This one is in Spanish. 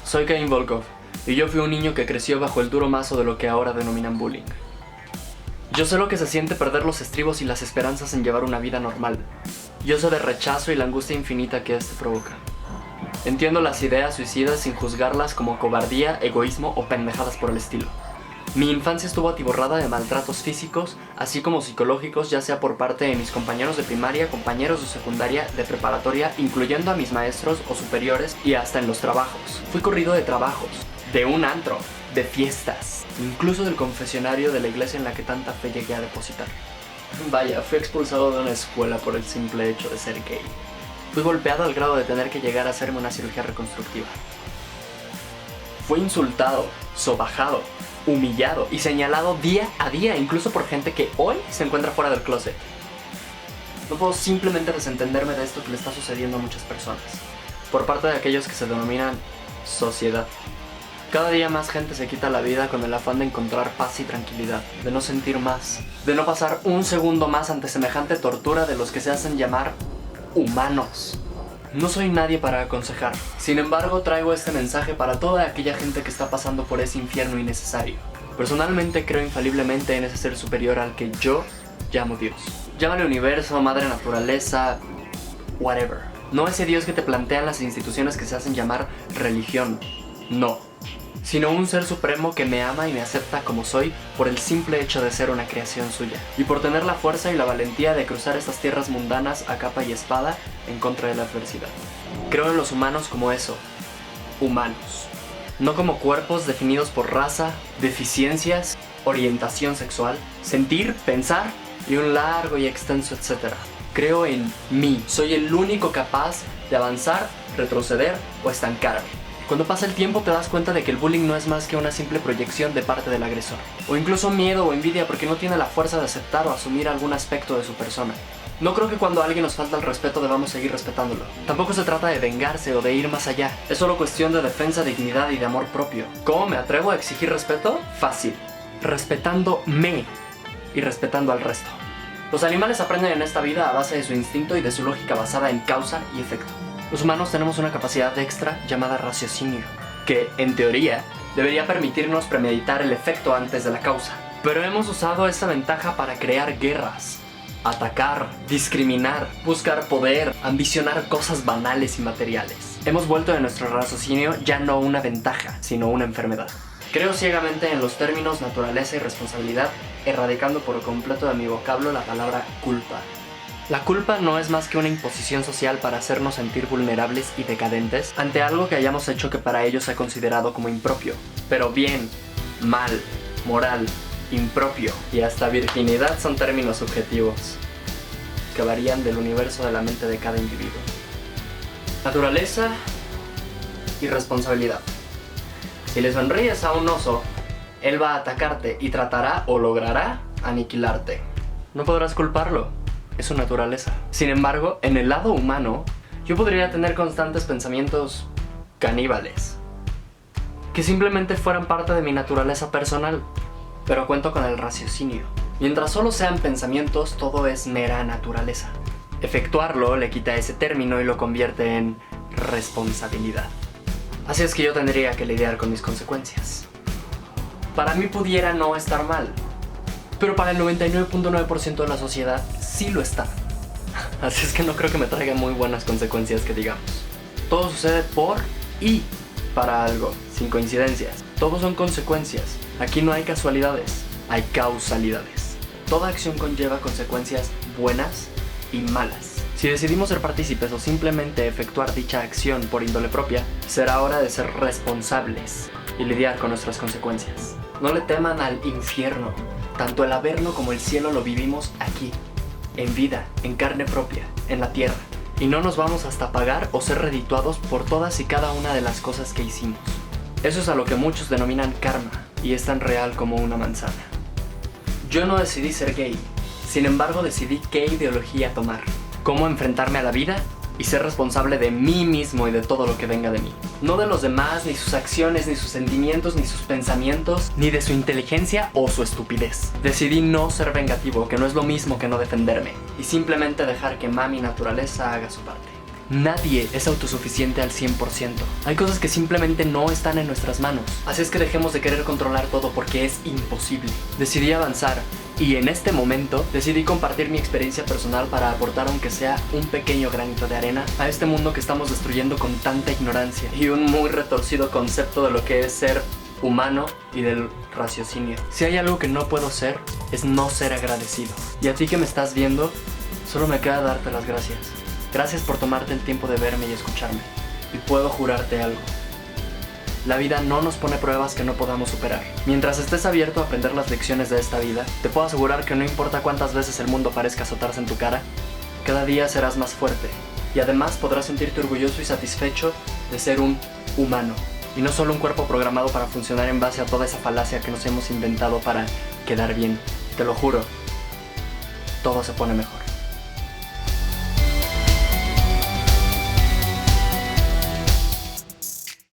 soy Cain Volkov y yo fui un niño que creció bajo el duro mazo de lo que ahora denominan bullying. Yo sé lo que se siente perder los estribos y las esperanzas en llevar una vida normal. Yo sé del rechazo y la angustia infinita que esto provoca. Entiendo las ideas suicidas sin juzgarlas como cobardía, egoísmo o pendejadas por el estilo. Mi infancia estuvo atiborrada de maltratos físicos, así como psicológicos, ya sea por parte de mis compañeros de primaria, compañeros de secundaria, de preparatoria, incluyendo a mis maestros o superiores y hasta en los trabajos. Fui corrido de trabajos, de un antro, de fiestas, incluso del confesionario de la iglesia en la que tanta fe llegué a depositar. Vaya, fui expulsado de una escuela por el simple hecho de ser gay. Fui golpeado al grado de tener que llegar a hacerme una cirugía reconstructiva. Fui insultado, sobajado, humillado y señalado día a día, incluso por gente que hoy se encuentra fuera del closet. No puedo simplemente desentenderme de esto que le está sucediendo a muchas personas, por parte de aquellos que se denominan sociedad. Cada día más gente se quita la vida con el afán de encontrar paz y tranquilidad, de no sentir más, de no pasar un segundo más ante semejante tortura de los que se hacen llamar humanos. No soy nadie para aconsejar, sin embargo traigo este mensaje para toda aquella gente que está pasando por ese infierno innecesario. Personalmente creo infaliblemente en ese ser superior al que yo llamo Dios. Llámale universo, madre naturaleza, whatever. No ese Dios que te plantean las instituciones que se hacen llamar religión, no. Sino un ser supremo que me ama y me acepta como soy por el simple hecho de ser una creación suya y por tener la fuerza y la valentía de cruzar estas tierras mundanas a capa y espada en contra de la adversidad. Creo en los humanos como eso, humanos, no como cuerpos definidos por raza, deficiencias, orientación sexual, sentir, pensar y un largo y extenso etcétera. Creo en mí, soy el único capaz de avanzar, retroceder o estancarme. Cuando pasa el tiempo te das cuenta de que el bullying no es más que una simple proyección de parte del agresor. O incluso miedo o envidia porque no tiene la fuerza de aceptar o asumir algún aspecto de su persona. No creo que cuando a alguien nos falta el respeto debamos seguir respetándolo. Tampoco se trata de vengarse o de ir más allá. Es solo cuestión de defensa, dignidad y de amor propio. ¿Cómo me atrevo a exigir respeto? Fácil. Respetándome y respetando al resto. Los animales aprenden en esta vida a base de su instinto y de su lógica basada en causa y efecto. Los humanos tenemos una capacidad extra llamada raciocinio, que, en teoría, debería permitirnos premeditar el efecto antes de la causa. Pero hemos usado esta ventaja para crear guerras, atacar, discriminar, buscar poder, ambicionar cosas banales y materiales. Hemos vuelto de nuestro raciocinio ya no una ventaja, sino una enfermedad. Creo ciegamente en los términos naturaleza y responsabilidad, erradicando por completo de mi vocablo la palabra culpa. La culpa no es más que una imposición social para hacernos sentir vulnerables y decadentes ante algo que hayamos hecho que para ellos se ha considerado como impropio. Pero bien, mal, moral, impropio y hasta virginidad son términos subjetivos que varían del universo de la mente de cada individuo. Naturaleza y responsabilidad. Si le sonríes a un oso, él va a atacarte y tratará o logrará aniquilarte. No podrás culparlo. Es su naturaleza. Sin embargo, en el lado humano, yo podría tener constantes pensamientos caníbales, que simplemente fueran parte de mi naturaleza personal, pero cuento con el raciocinio. Mientras solo sean pensamientos, todo es mera naturaleza. Efectuarlo le quita ese término y lo convierte en responsabilidad. Así es que yo tendría que lidiar con mis consecuencias. Para mí pudiera no estar mal, pero para el 99.9% de la sociedad sí lo está. Así es que no creo que me traiga muy buenas consecuencias que digamos. Todo sucede por y para algo, sin coincidencias. Todo son consecuencias. Aquí no hay casualidades, hay causalidades. Toda acción conlleva consecuencias buenas y malas. Si decidimos ser partícipes o simplemente efectuar dicha acción por índole propia, será hora de ser responsables y lidiar con nuestras consecuencias. No le teman al infierno. Tanto el Averno como el cielo lo vivimos aquí, en vida, en carne propia, en la tierra. Y no nos vamos hasta pagar o ser redituados por todas y cada una de las cosas que hicimos. Eso es a lo que muchos denominan karma, y es tan real como una manzana. Yo no decidí ser gay, sin embargo decidí qué ideología tomar, cómo enfrentarme a la vida y ser responsable de mí mismo y de todo lo que venga de mí. No de los demás, ni sus acciones, ni sus sentimientos, ni sus pensamientos, ni de su inteligencia o su estupidez. Decidí no ser vengativo, que no es lo mismo que no defenderme, y simplemente dejar que mami naturaleza haga su parte. Nadie es autosuficiente al 100%. Hay cosas que simplemente no están en nuestras manos. Así es que dejemos de querer controlar todo porque es imposible. Decidí avanzar y en este momento decidí compartir mi experiencia personal para aportar aunque sea un pequeño granito de arena a este mundo que estamos destruyendo con tanta ignorancia y un muy retorcido concepto de lo que es ser humano y del raciocinio. Si hay algo que no puedo ser, es no ser agradecido. Y a ti que me estás viendo, solo me queda darte las gracias. Gracias por tomarte el tiempo de verme y escucharme. Y puedo jurarte algo. La vida no nos pone pruebas que no podamos superar. Mientras estés abierto a aprender las lecciones de esta vida, te puedo asegurar que no importa cuántas veces el mundo parezca azotarse en tu cara, cada día serás más fuerte. Y además podrás sentirte orgulloso y satisfecho de ser un humano. Y no solo un cuerpo programado para funcionar en base a toda esa falacia que nos hemos inventado para quedar bien. Te lo juro, todo se pone mejor.